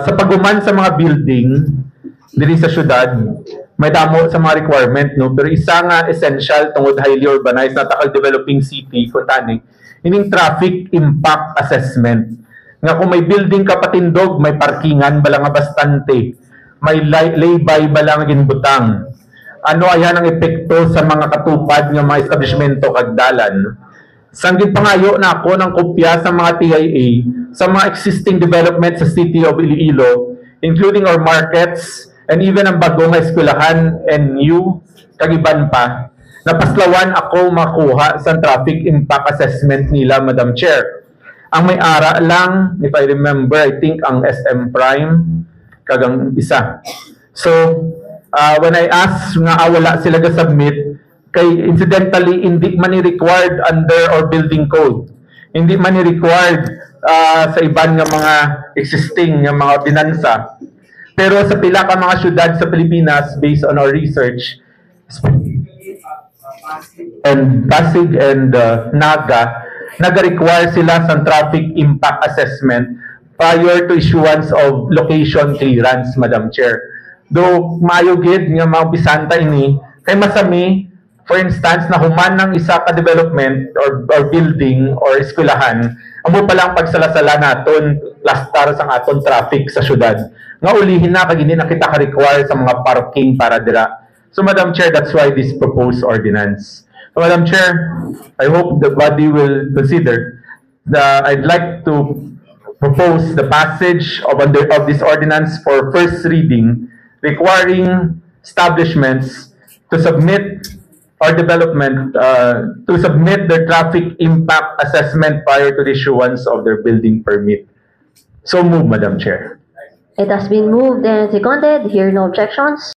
sa paguman sa mga building diri sa syudad, may damo sa mga requirement, no? Pero isa nga essential tungod highly urbanized na takal developing city ko tani, ining traffic impact assessment. Nga kung may building ka patindog, may parkingan bala nga bastante, may laybay bala nga ginbutang. Ano ayan ang epekto sa mga katupad nga mga establishmento kag dalan. Sanggit pangayo na ako ng kopya sa mga TIA sa mga existing development sa City of Iloilo, including our markets and even ang bagong eskwelahan and new kagiban pa. Napaslawan ako makuha sa traffic impact assessment nila, Madam Chair. Ang may ara lang, if I remember, I think ang SM Prime kagang isa. So, when I asked nga wala sila ga-submit, kay incidentally hindi man required under our building code. Hindi man required sa iban nga mga existing nga mga ordinansa. Pero sa pila ka mga syudad sa Pilipinas, based on our research, and Pasig and Naga, nag-require sila sa traffic impact assessment prior to issuance of location clearance, Madam Chair. Though maayo gid nga mga bisanta ini, kay masami, for instance, na human ng isa ka development or building or eskwelahan, amo pa lang pagsalasala naton lastar sa aton traffic sa syudad. Nga ulihin na kag hindi na kita ka-require sa mga parking para dira. So Madam Chair, that's why this proposed ordinance. So Madam Chair, I hope the body will consider I'd like to propose the passage of this ordinance for first reading, requiring establishments to submit or development to submit their traffic impact assessment prior to the issuance of their building permit. So move, Madam Chair. It has been moved and seconded. Here no objections.